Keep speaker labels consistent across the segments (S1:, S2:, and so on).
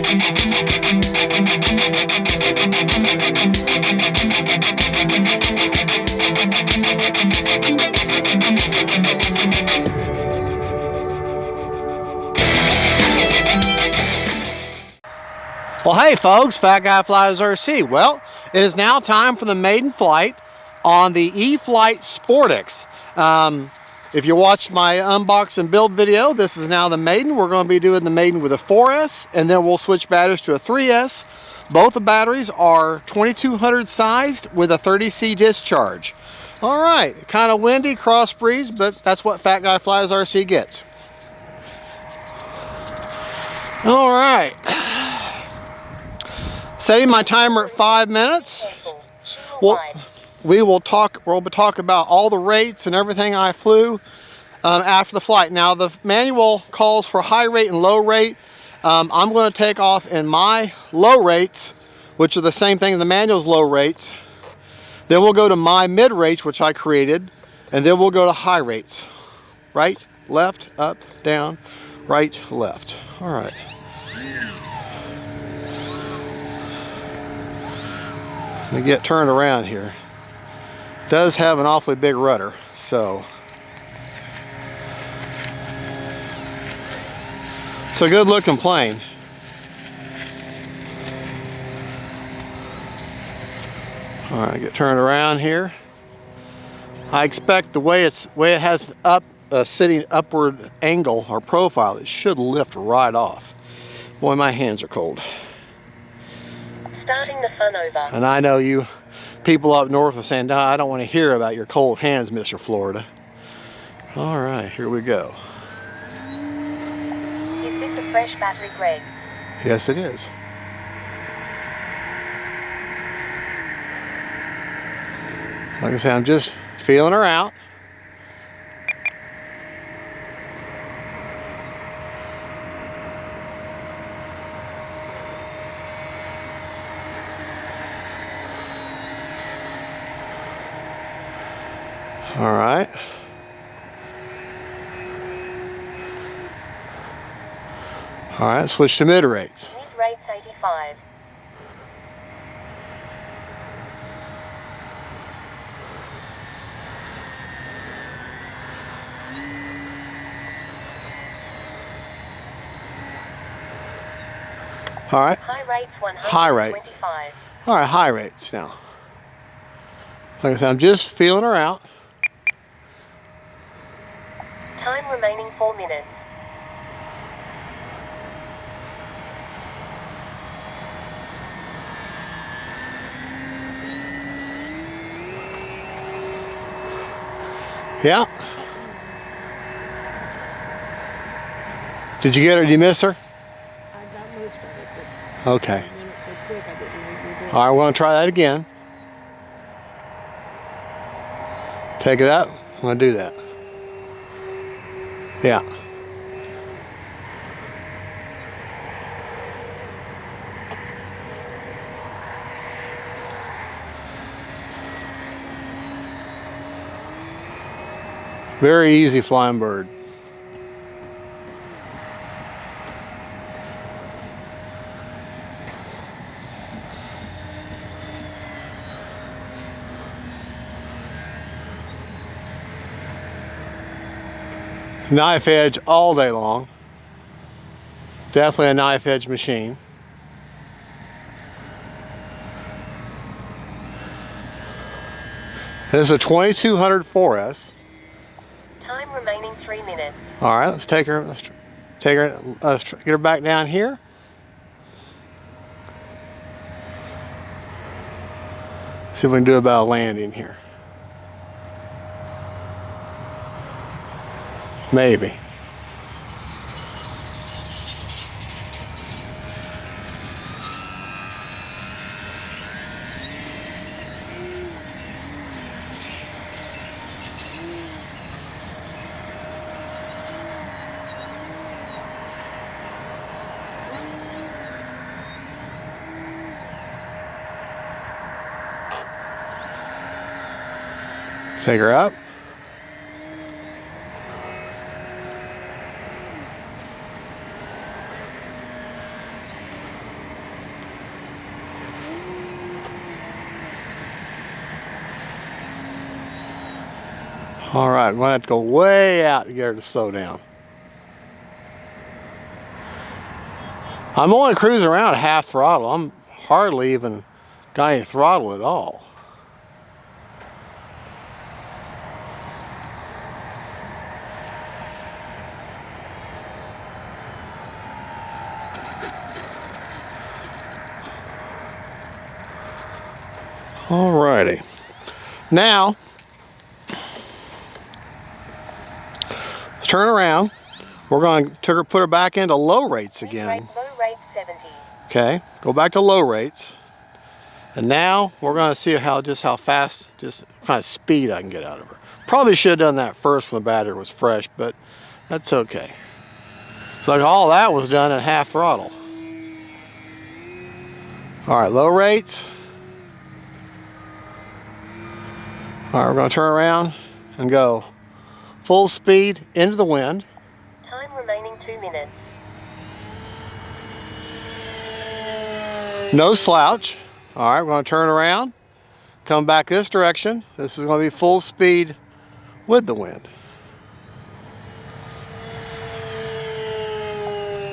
S1: Well, hey folks, Fat Guy Flies RC. Well, it is now time for the maiden flight on the E-FLITE SPORTIX. If you watched my unbox and build video, this is now the maiden. We're going to be doing the maiden with a 4S, and then we'll switch batteries to a 3S. Both the batteries are 2200 sized with a 30C discharge. All right, kind of windy, cross breeze, but that's what Fat Guy Flies RC gets. All right. Setting my timer at 5 minutes. We'll talk about all the rates and everything I flew after the flight. Now the manual calls for high rate and low rate. I'm going to take off in my low rates, which are the same thing as the manual's low rates. Then we'll go to my mid rates, which I created, and then we'll go to high rates. Right, left, up, down, right, left. All right. Let me get turned around here. It does have an awfully big rudder, so it's a good looking plane. All right, get turned around here. I expect the way it has a sitting upward angle or profile, it should lift right off. Boy, my hands are cold.
S2: Starting the fun over. And
S1: I know you people up north are saying, no, I don't want to hear about your cold hands, Mr. Florida. All right, here we go.
S2: Is this a fresh battery, Greg?
S1: Yes, it is. Like I said, I'm just feeling her out. All right. All right, switch to mid rates.
S2: Mid rates 85.
S1: All right.
S2: High rates 125.
S1: High rates. All right, high rates now. Like I said, I'm just feeling her out.
S2: Time remaining 4 minutes.
S1: Yeah. Did you get her? Did you miss her?
S3: I got most of it,
S1: but okay.
S3: So quick, I didn't really do
S1: All right, we're going to try that again. Take it up. I'm going to do that. Yeah. Very easy flying bird. Knife edge all day long. Definitely a knife edge machine. This is a 2200 4S.
S2: Time remaining 3 minutes.
S1: All right, let's get her back down here. See if we can do about a landing here. Maybe. Take her up. All right, I'm gonna have to go way out to get her to slow down. I'm only cruising around at half throttle. I'm hardly even got any throttle at all. Alrighty. Now, let's turn around. We're going to put her back into low rates again.
S2: Low rate 70.
S1: Okay, go back to low rates. And now we're going to see how fast, just kind of speed I can get out of her. Probably should have done that first when the battery was fresh, but that's okay. So like all that was done at half throttle. All right, low rates. All right, we're going to turn around and go full speed into the wind.
S2: Time remaining 2 minutes.
S1: No slouch. All right, we're going to turn around, come back this direction. This is going to be full speed with the wind.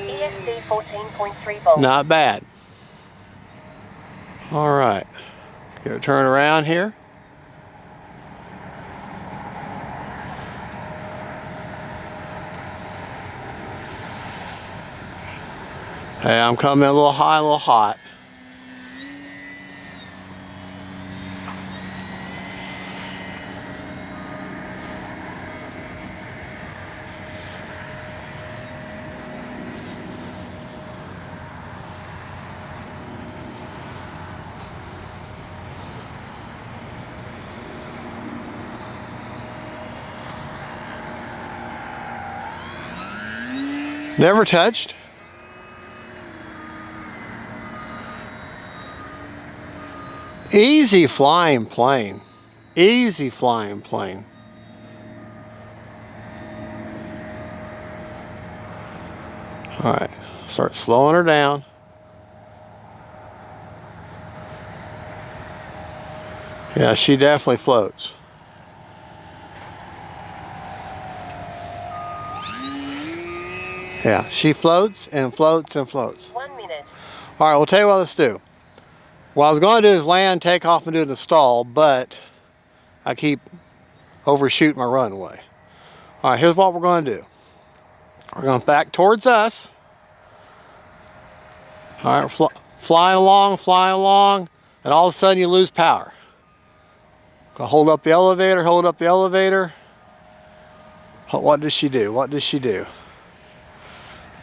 S2: ESC 14.3 volts.
S1: Not bad. All right, get her turn around here. Hey, I'm coming a little high, a little hot. Never touched. Easy flying plane. Easy flying plane. All right, start slowing her down. Yeah, she definitely floats. Yeah, she floats and floats and floats.
S2: 1 minute.
S1: All right, we'll tell you what let's do. What I was going to do is land, take off, and do the stall, but I keep overshooting my runway. All right, here's what we're going to do. We're going back towards us. All right, flying along, and all of a sudden you lose power. Go hold up the elevator, hold up the elevator. What does she do? What does she do?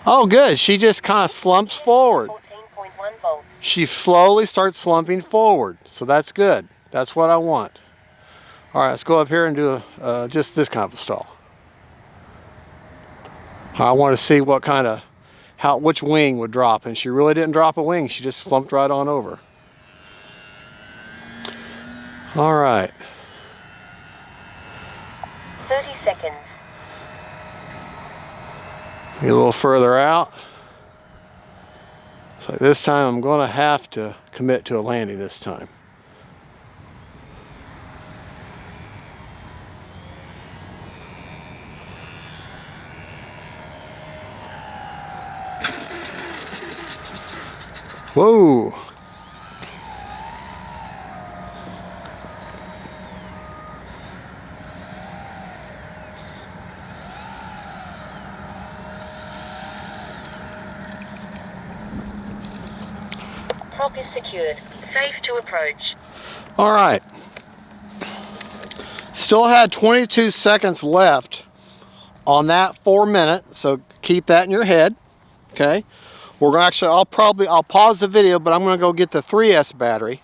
S1: Oh, good. She just kind of slumps forward.
S2: 14.1 volts.
S1: She slowly starts slumping forward, so that's good. That's what I want. All right, let's go up here and do just this kind of a stall. I want to see what kind of, which wing would drop, and she really didn't drop a wing. She just slumped right on over. All right.
S2: 30 seconds.
S1: Get a little further out. So this time I'm going to have to commit to a landing this time. Whoa.
S2: Prop is secured. Safe to approach.
S1: All right. Still had 22 seconds left on that 4 minute, so keep that in your head. Okay. We're gonna actually, I'll pause the video, but I'm gonna go get the 3S battery.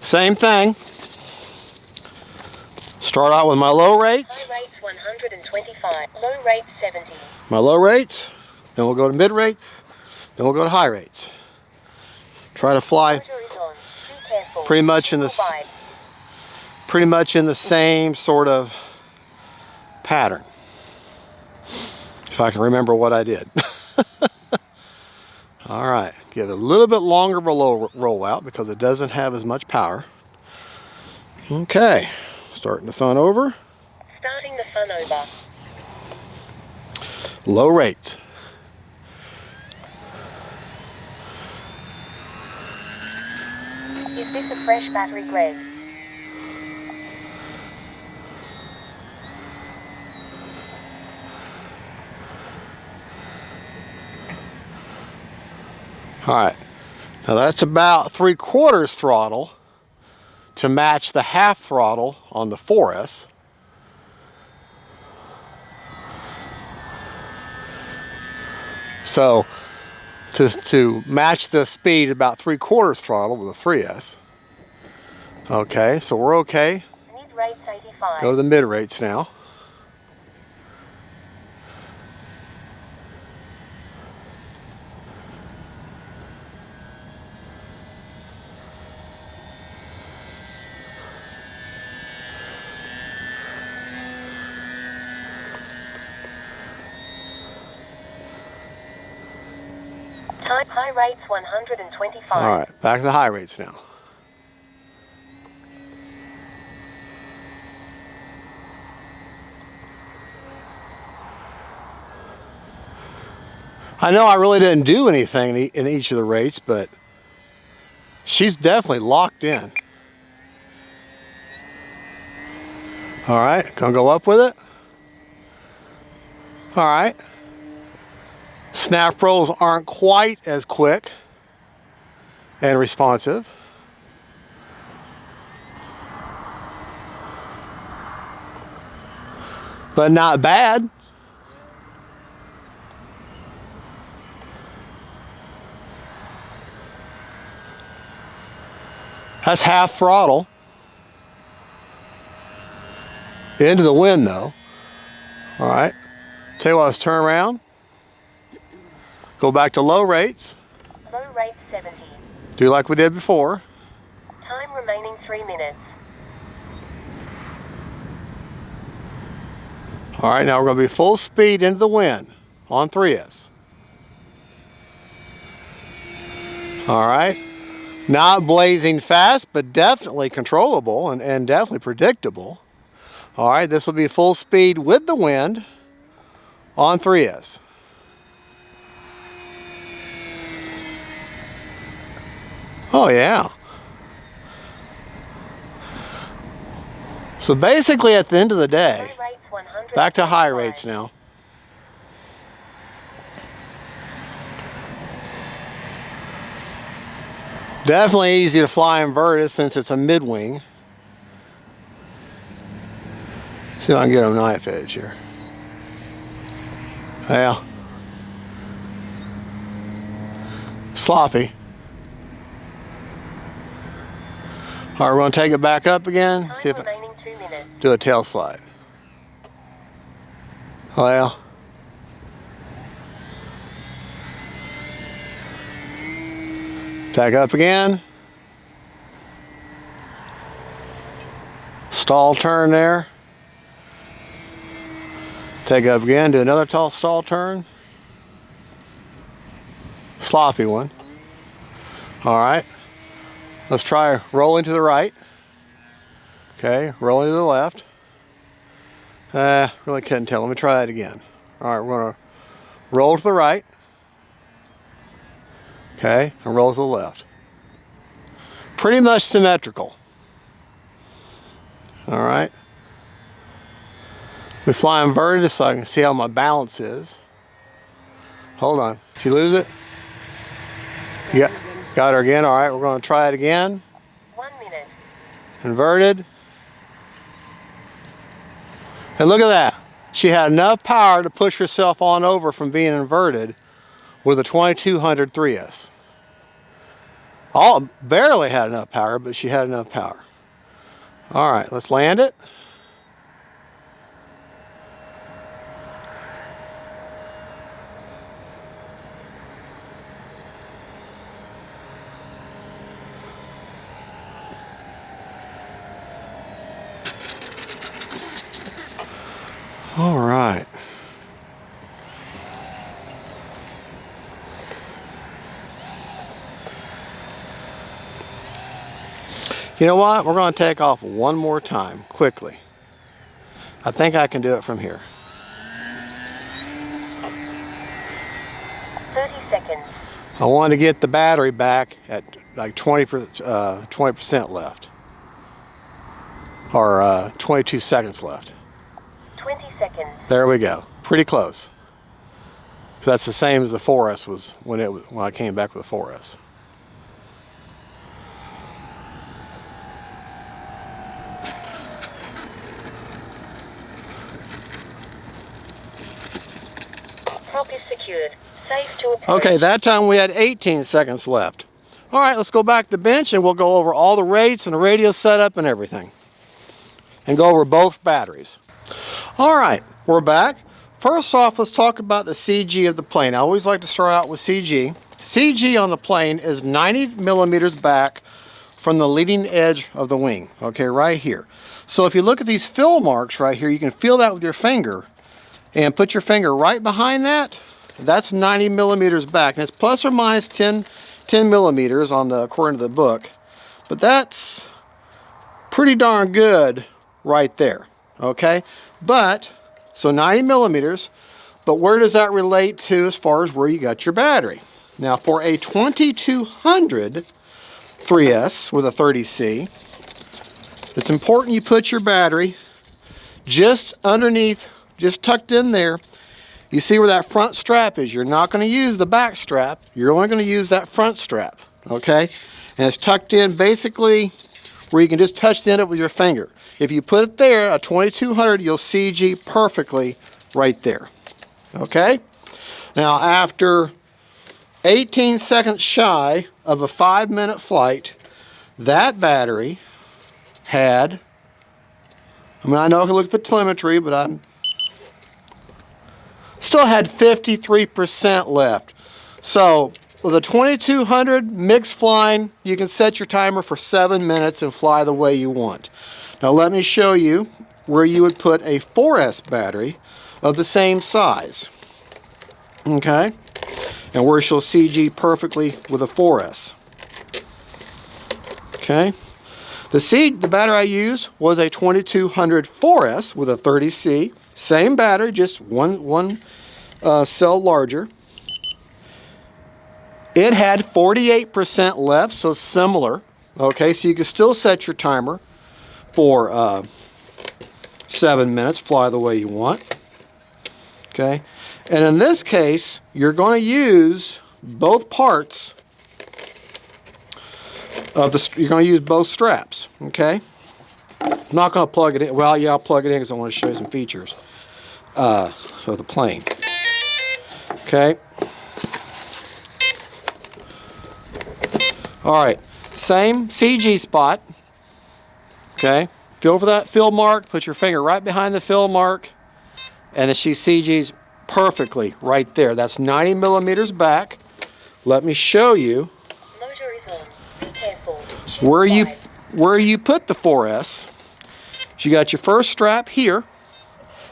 S1: Same thing. Start out with my low rates.
S2: High rates 125. Low rates 70.
S1: My low rates, then we'll go to mid rates, then we'll go to high rates. Try to fly
S2: Motor is on. Be careful.
S1: pretty much in the same sort of pattern. If I can remember what I did. All right, give it a little bit longer of a rollout because it doesn't have as much power. Okay, starting to fun over.
S2: Starting the fun over.
S1: Low rates.
S2: Is this a fresh battery, Greg?
S1: All right, now that's about 3/4 throttle to match the half throttle on the 4S. So to match the speed, about 3/4 throttle with a 3S. Okay, so we're okay.
S2: Mid rates 85.
S1: Go to the mid rates now.
S2: Type high rates 125.
S1: All right, back to the high rates now. I know I really didn't do anything in each of the rates, but she's definitely locked in. All right, gonna go up with it. All right. Snap rolls aren't quite as quick and responsive. But not bad. That's half throttle. Into the wind though. All right. Tell you what, let's turn around. Go back to low rates.
S2: Low rates 70.
S1: Do like we did before.
S2: Time remaining 3 minutes.
S1: All right, now we're going to be full speed into the wind on 3S. All right. Not blazing fast, but definitely controllable and definitely predictable. All right, this will be full speed with the wind on 3S. Oh yeah. So basically at the end of the day,
S2: Low rates 100.
S1: back to high rates now. Definitely easy to fly inverted since it's a mid-wing. See if I can get a knife edge here. Yeah. Sloppy. All right, we're going to take it back up again. See if
S2: Time remaining 2 minutes.
S1: do a tail slide. Well. Back up again. Stall turn there. Take up again, do another tall stall turn. Sloppy one. All right. Let's try rolling to the right. Okay, rolling to the left. Really couldn't tell. Let me try that again. All right, we're gonna roll to the right. Okay, and roll to the left. Pretty much symmetrical. All right. We fly inverted so I can see how my balance is. Hold on. Did you lose it? Yeah, got her again. All right, we're going to try it again.
S2: 1 minute.
S1: Inverted. And look at that. She had enough power to push herself on over from being inverted with a 2200 3S. Barely had enough power, but she had enough power. All right, let's land it. All right. You know what? We're going to take off one more time, quickly. I think I can do it from here.
S2: 30 seconds.
S1: I want to get the battery back at like 20% left. Or 22 seconds left.
S2: 20 seconds.
S1: There we go. Pretty close. So that's the same as the 4S was when I came back with the 4S.
S2: Prop is secured. Safe to approach.
S1: Okay, that time we had 18 seconds left. All right, let's go back to the bench and we'll go over all the rates and the radio setup and everything. And go over both batteries. All right, we're back. First off, let's talk about the CG of the plane. I always like to start out with CG. CG on the plane is 90 millimeters back from the leading edge of the wing, okay, right here. So if you look at these fill marks right here, you can feel that with your finger and put your finger right behind that. That's 90 millimeters back, and it's plus or minus 10 millimeters according to the book. But that's pretty darn good right there, okay? But, so 90 millimeters, but where does that relate to as far as where you got your battery? Now for a 2200 3S with a 30C, it's important you put your battery just underneath, just tucked in there. You see where that front strap is. You're not going to use the back strap. You're only going to use that front strap, okay? And it's tucked in basically where you can just touch the end of it with your finger. If you put it there, a 2200, you'll CG perfectly right there, okay? Now, after 18 seconds shy of a 5-minute flight, that battery had, I know I can look at the telemetry, but I'm still had 53% left. So with a 2200 mixed flying, you can set your timer for 7 minutes and fly the way you want. Now let me show you where you would put a 4S battery of the same size. Okay? And where she'll CG perfectly with a 4S. Okay? The battery I used was a 2200 4S with a 30C. Same battery, just one cell larger. It had 48% left, so similar. Okay, so you can still set your timer for 7 minutes, fly the way you want. Okay, and in this case, you're going to use both parts of you're going to use both straps. Okay, I'm not going to plug it in. Well, yeah, I'll plug it in because I want to show you some features of the plane. Okay. All right, same CG spot. Okay, feel for that fill mark, put your finger right behind the fill mark, and she CGs perfectly right there. That's 90 millimeters back. Let me show you
S2: Motor is on. Be careful.
S1: where you put the 4S. You got your first strap here,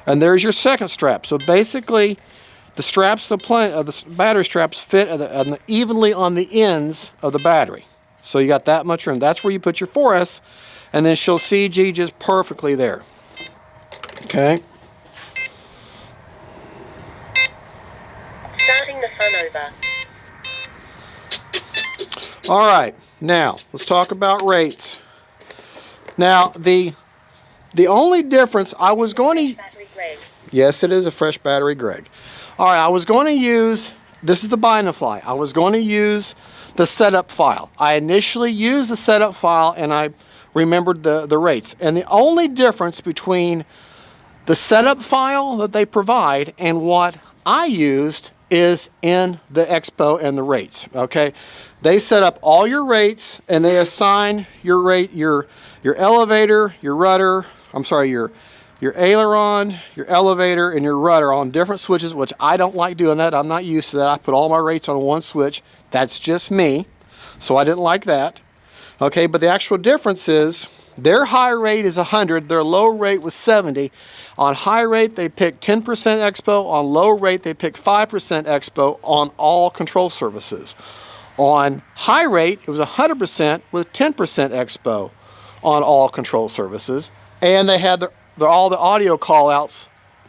S1: and there's your second strap. So basically, the straps, the battery straps fit evenly on the ends of the battery. So you got that much room. That's where you put your 4S, and then she'll CG just perfectly there. Okay.
S2: Starting the fun over.
S1: All right. Now let's talk about rates. Now the only difference I was going to.
S2: Battery Greg.
S1: Yes, it is a fresh battery, Greg. All right, I was going to use, this is the bind and fly. I was going to use the setup file. I initially used the setup file and I remembered the rates. And the only difference between the setup file that they provide and what I used is in the expo and the rates, okay? They set up all your rates and they assign your rate, your elevator, your rudder, your aileron, your elevator, and your rudder on different switches, which I don't like doing that. I'm not used to that. I put all my rates on one switch. That's just me. So I didn't like that. Okay, but the actual difference is their high rate is 100. Their low rate was 70. On high rate, they picked 10% expo. On low rate, they picked 5% expo on all control services. On high rate, it was 100% with 10% expo on all control services. And they had all the audio call outs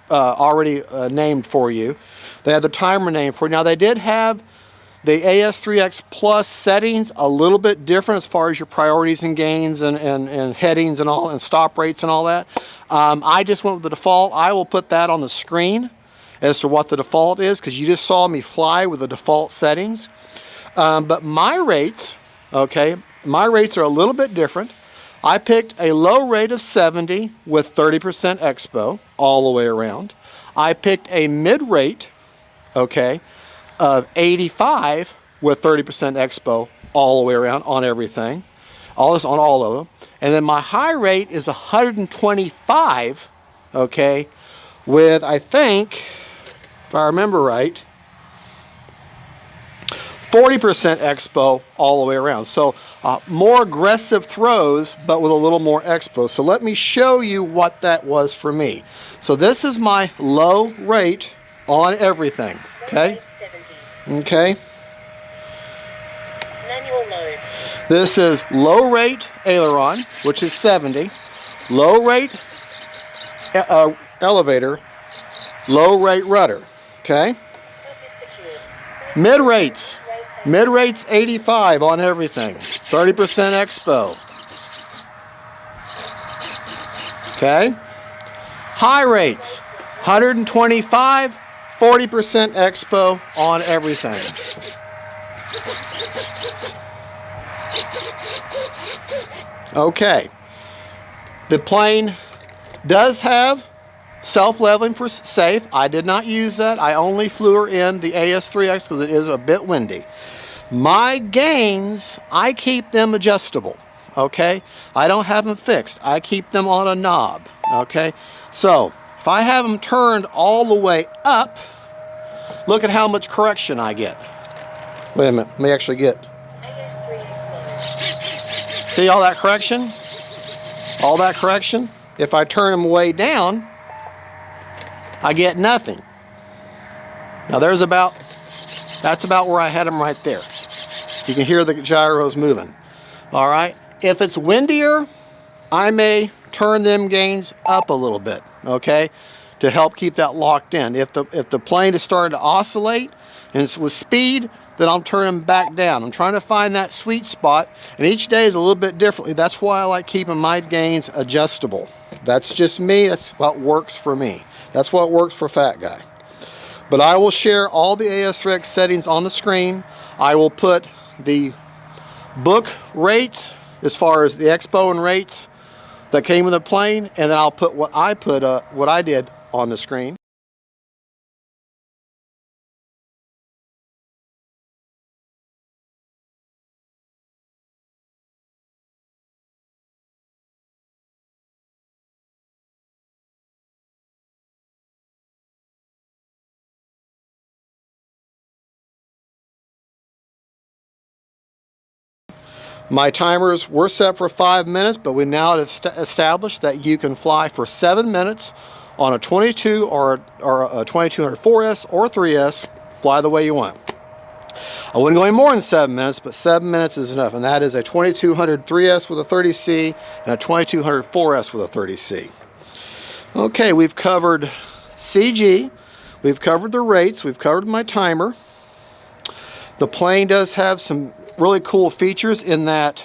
S1: already named for you. They have the timer named for you. Now they did have the AS3X Plus settings a little bit different as far as your priorities and gains and headings and all, and stop rates and all that. I just went with the default. I will put that on the screen as to what the default is, because you just saw me fly with the default settings. But my rates, okay, my rates are a little bit different. I picked a low rate of 70 with 30% expo all the way around. I picked a mid rate, okay, of 85 with 30% expo all the way around on everything. All this on all of them. And then my high rate is 125, okay, with, I think, if I remember right, 40% expo all the way around. So more aggressive throws, but with a little more expo. So let me show you what that was for me. So this is my low rate on everything, okay? Okay.
S2: Manual mode.
S1: This is low rate aileron, which is 70. Low rate elevator, low rate rudder, okay?
S2: Focus secured.
S1: Mid rates. Mid rates 85 on everything. 30% expo. Okay. High rates 125, 40% expo on everything. Okay. The plane does have self-leveling for safe. I did not use that. I only flew her in the AS3X because it is a bit windy. My gains, I keep them adjustable, okay? I don't have them fixed. I keep them on a knob, okay? So, if I have them turned all the way up, look at how much correction I get. Wait a minute, let me actually get. See all that correction? All that correction? If I turn them way down, I get nothing. Now that's about where I had them right there. You can hear the gyros moving. All right. If it's windier, I may turn them gains up a little bit, okay, to help keep that locked in. If the plane is starting to oscillate and it's with speed, then I'll turn them back down. I'm trying to find that sweet spot, and each day is a little bit differently. That's why I like keeping my gains adjustable. That's just me. That's what works for me. That's what works for Fat Guy. But I will share all the AS3X settings on the screen. I will put the book rates as far as the expo and rates that came with the plane, and then I'll put what I did on the screen. My timers were set for 5 minutes, but we now have established that you can fly for 7 minutes on a 22 or a 2200 4S or 3S, fly the way you want. I wouldn't go any more than 7 minutes, but 7 minutes is enough, and that is a 2200 3S with a 30C and a 2200 4S with a 30C. Okay, we've covered CG, we've covered the rates, we've covered my timer. The plane does have some really cool features in that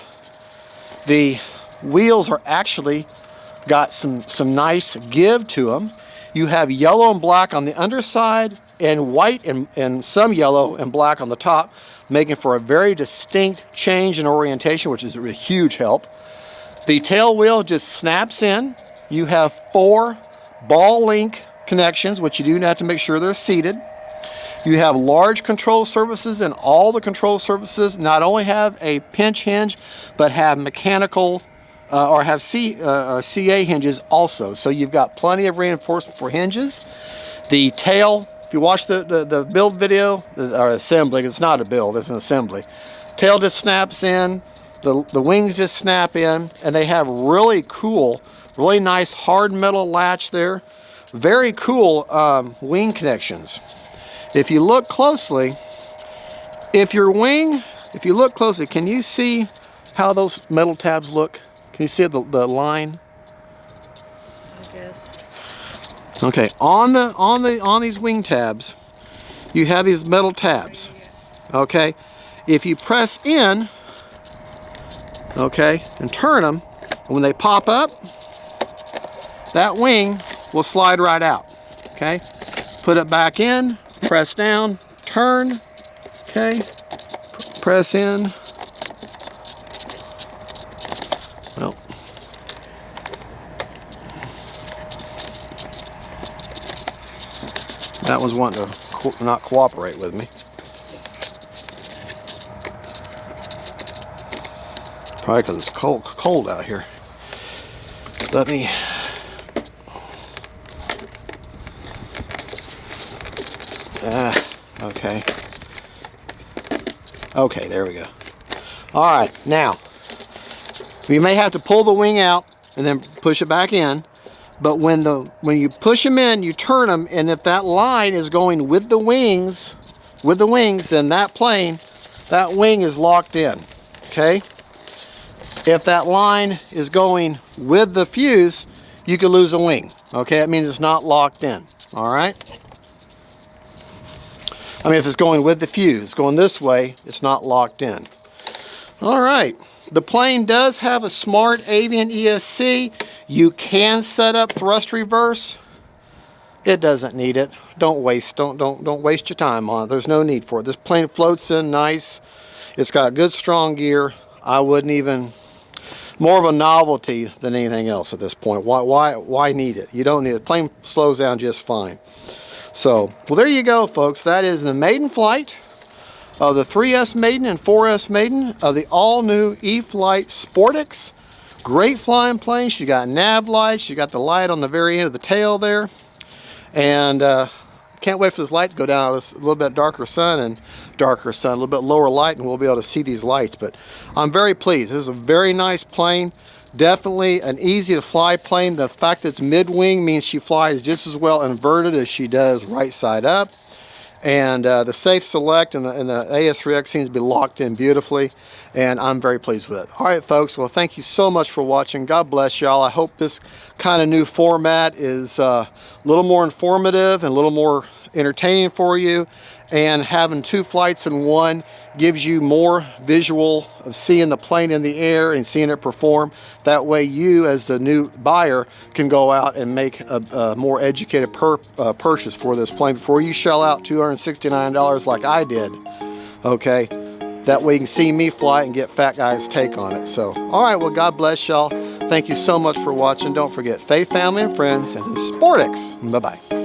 S1: the wheels are actually got some nice give to them. You have yellow and black on the underside and white and some yellow and black on the top, making for a very distinct change in orientation, which is a huge help. The tail wheel just snaps in. You have 4 ball link connections, which you do have to make sure they're seated. You have large control surfaces, and all the control surfaces not only have a pinch hinge, but have mechanical or have CA hinges also. So you've got plenty of reinforcement for hinges. The tail, if you watch the build video, or assembly, it's not a build, it's an assembly. Tail just snaps in, the wings just snap in, and they have really cool, really nice hard metal latch there. Very cool wing connections. If you look closely, if you look closely, can you see how those metal tabs look? Can you see the line?
S3: I guess.
S1: Okay, on these wing tabs, you have these metal tabs. Okay, if you press in, okay, and turn them, when they pop up, that wing will slide right out. Okay, put it back in, press down, turn, okay, press in. Well, that one's wanting to not cooperate with me. Probably because it's cold out here. Let me. Okay. Okay, there we go. All right, now you may have to pull the wing out and then push it back in. But when you push them in, you turn them, and if that line is going with the wings, then that wing is locked in. Okay. If that line is going with the fuse, you could lose a wing. Okay, that means it's not locked in. All right. I mean, if it's going with the fuse, going this way, it's not locked in. All right. The plane does have a smart Avian ESC. You can set up thrust reverse. It doesn't need it. Don't waste your time on it. There's no need for it. This plane floats in nice. It's got good strong gear. I wouldn't even. More of a novelty than anything else at this point. Why need it? You don't need it. The plane slows down just fine. So, well, there you go, folks. That is the maiden flight of the 3S Maiden and 4S Maiden of the all-new E-FLITE SPORTIX. Great flying plane. She got nav lights. She got the light on the very end of the tail there. And can't wait for this light to go down. It's a little bit darker sun, a little bit lower light, and we'll be able to see these lights. But I'm very pleased. This is a very nice plane. Definitely an easy to fly plane. The fact that it's mid-wing means she flies just as well inverted as she does right side up. And the safe select and the AS3X seems to be locked in beautifully, and I'm very pleased with it. All right, folks, well, thank you so much for watching. God bless y'all. I hope this kind of new format is a little more informative and a little more entertaining for you, and having two flights in one gives you more visual of seeing the plane in the air and seeing it perform. That way you, as the new buyer, can go out and make a more educated purchase for this plane before you shell out $269 like I did. Okay, that way you can see me fly and get Fat Guy's take on it. So, all right, well, God bless y'all. Thank you so much for watching. Don't forget, faith, family, and friends, and SPORTIX. Bye-bye.